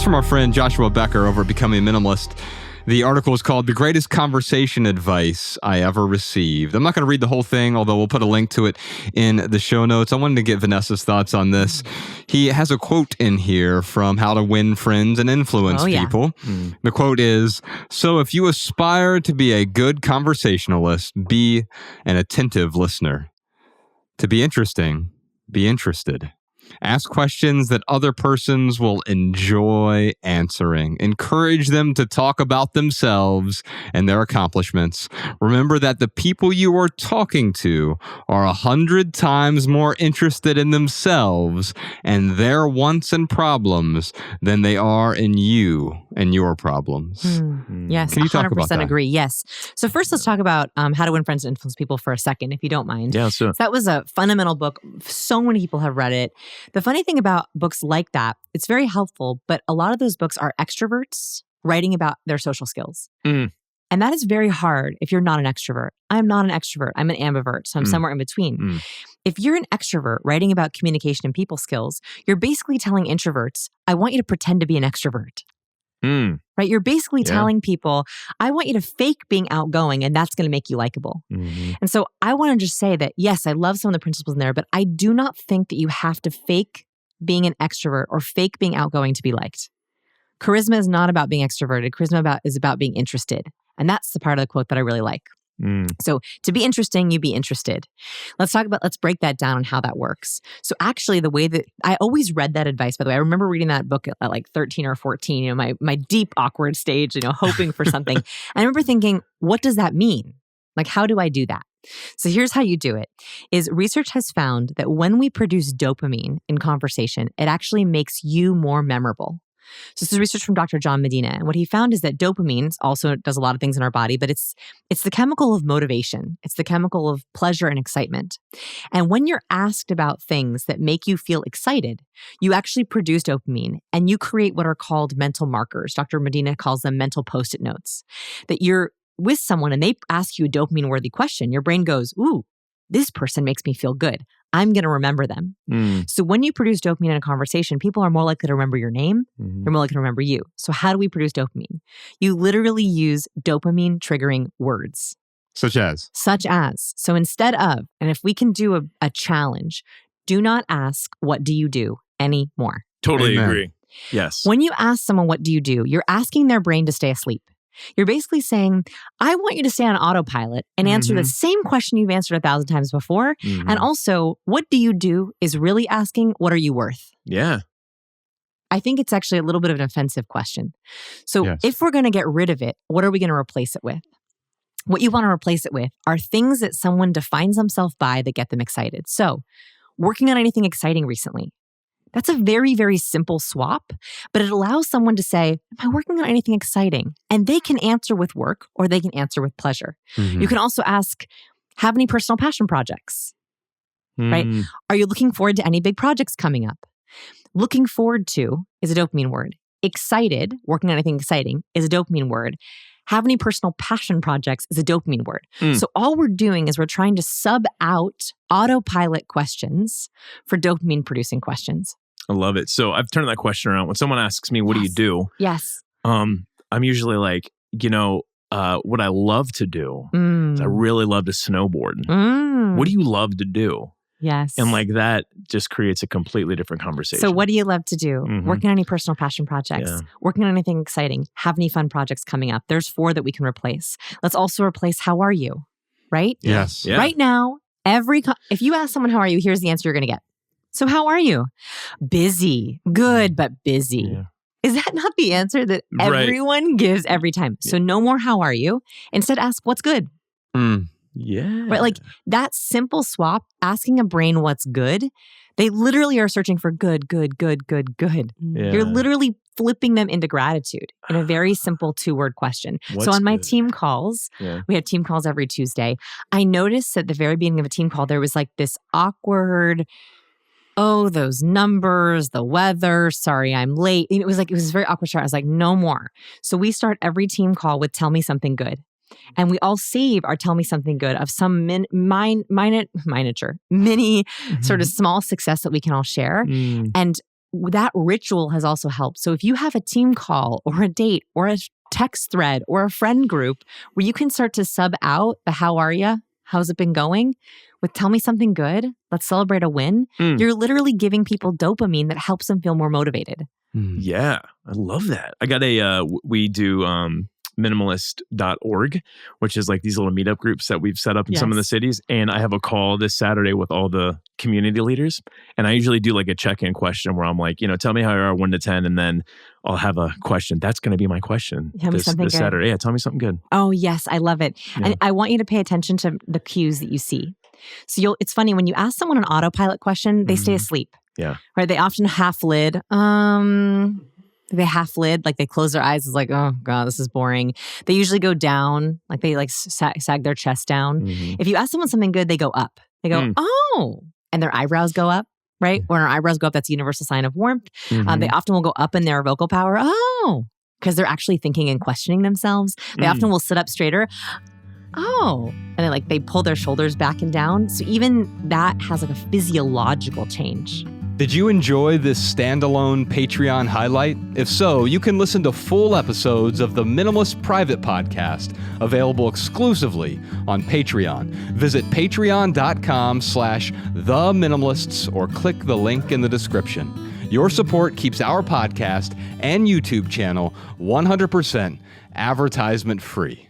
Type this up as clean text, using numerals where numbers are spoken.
from our friend Joshua Becker over at Becoming Minimalist. The article is called The Greatest Conversation Advice I Ever Received. I'm not going to read the whole thing, although we'll put a link to it in the show notes. I wanted to get Vanessa's thoughts on this. He has a quote in here from How to Win Friends and Influence People. The quote is, "So if you aspire to be a good conversationalist, be an attentive listener. To be interesting, be interested. Ask questions that other persons will enjoy answering. Encourage them to talk about themselves and their accomplishments. Remember that the people you are talking to are 100 times more interested in themselves and their wants and problems than they are in you and your problems." Yes, Can you talk 100% about that? agree. Yes. So first, let's talk about How to Win Friends and Influence People for a second, if you don't mind. Yeah, so That was a fundamental book. So many people have read it. The funny thing about books like that, it's very helpful, but a lot of those books are extroverts writing about their social skills. And that is very hard if you're not an extrovert. I'm not an extrovert. I'm an ambivert, so I'm somewhere in between. If you're an extrovert writing about communication and people skills, you're basically telling introverts, I want you to pretend to be an extrovert. Right? You're basically telling people, I want you to fake being outgoing, and that's going to make you likable. And so I want to just say that, yes, I love some of the principles in there, but I do not think that you have to fake being an extrovert or fake being outgoing to be liked. Charisma is not about being extroverted. Charisma is about being interested. And that's the part of the quote that I really like. So to be interesting, you be interested. Let's break that down on how that works. So actually the way that I always read that advice, by the way, I remember reading that book at like 13 or 14, my deep awkward stage, hoping for something. And I remember thinking, what does that mean? Like, how do I do that? So here's how you do it is research has found that when we produce dopamine in conversation, it actually makes you more memorable. So this is research from Dr. John Medina. And what he found is that dopamine also does a lot of things in our body, but it's the chemical of motivation. It's the chemical of pleasure and excitement. And when you're asked about things that make you feel excited, you actually produce dopamine and you create what are called mental markers. Dr. Medina calls them mental post-it notes. That you're with someone and they ask you a dopamine-worthy question, your brain goes, ooh, this person makes me feel good. I'm going to remember them. So when you produce dopamine in a conversation, people are more likely to remember your name. They're more likely to remember you. So how do we produce dopamine? You literally use dopamine triggering words. Such as? So instead of, and if we can do a challenge, do not ask, what do you do anymore? totally Amen. agree. Yes. When you ask someone, what do? You're asking their brain to stay asleep. You're basically saying, I want you to stay on autopilot and answer the same question you've answered 1,000 times before. And also, what do you do is really asking, what are you worth? Yeah. I think it's actually a little bit of an offensive question. So if we're going to get rid of it, what are we going to replace it with? What you want to replace it with are things that someone defines themselves by that get them excited. So working on anything exciting recently. That's a very, very simple swap, but it allows someone to say, am I working on anything exciting? And they can answer with work or they can answer with pleasure. You can also ask, have any personal passion projects? Right? Are you looking forward to any big projects coming up? Looking forward to is a dopamine word. Excited, working on anything exciting, is a dopamine word. Have any personal passion projects is a dopamine word. So all we're doing is we're trying to sub out autopilot questions for dopamine producing questions. I love it. So I've turned that question around. When someone asks me, what do you do? Yes. I'm usually like, what I love to do is I really love to snowboard. What do you love to do? Yes. And like that just creates a completely different conversation. So what do you love to do? Working on any personal passion projects? Yeah. Working on anything exciting? Have any fun projects coming up? There's 4 that we can replace. Let's also replace how are you? Right? Yes. Yeah. Right now, if you ask someone how are you, here's the answer you're going to get. So how are you? Busy. Good, but busy. Yeah. Is that not the answer that everyone gives every time? So no more how are you? Instead, ask what's good. Yeah. Right? Like that simple swap, asking a brain what's good, they literally are searching for good, good, good, good, good. Yeah. You're literally flipping them into gratitude in a very simple 2-word question. What's so on my good? team calls, we have team calls every Tuesday. I noticed at the very beginning of a team call, there was like this awkward, oh, those numbers, the weather, sorry, I'm late. And it was a very awkward start. I was like, no more. So we start every team call with tell me something good. And we all save our tell me something good of some mini sort of small success that we can all share. And that ritual has also helped. So if you have a team call or a date or a text thread or a friend group where you can start to sub out the how are ya? How's it been going? With tell me something good. Let's celebrate a win. You're literally giving people dopamine that helps them feel more motivated. Yeah, I love that. I got we do minimalist.org, which is like these little meetup groups that we've set up in some of the cities. And I have a call this Saturday with all the community leaders. And I usually do like a check-in question where I'm like, tell me how you are 1 to 10. And then I'll have a question. That's going to be my question this Saturday. Yeah, tell me something good. Oh, yes. I love it. Yeah. And I want you to pay attention to the cues that you see. So it's funny, when you ask someone an autopilot question, they stay asleep. Yeah. Right? They often half-lid. They half-lid, like they close their eyes. It's like, oh God, this is boring. They usually go down, like they like sag their chest down. If you ask someone something good, they go up. They go, oh, and their eyebrows go up, right? When our eyebrows go up, that's a universal sign of warmth. They often will go up in their vocal power. Oh, because they're actually thinking and questioning themselves. They often will sit up straighter. Oh, and they pull their shoulders back and down. So even that has like a physiological change. Did you enjoy this standalone Patreon highlight? If so, you can listen to full episodes of the Minimalist Private Podcast, available exclusively on Patreon. Visit patreon.com/theminimalists or click the link in the description. Your support keeps our podcast and YouTube channel 100% advertisement free.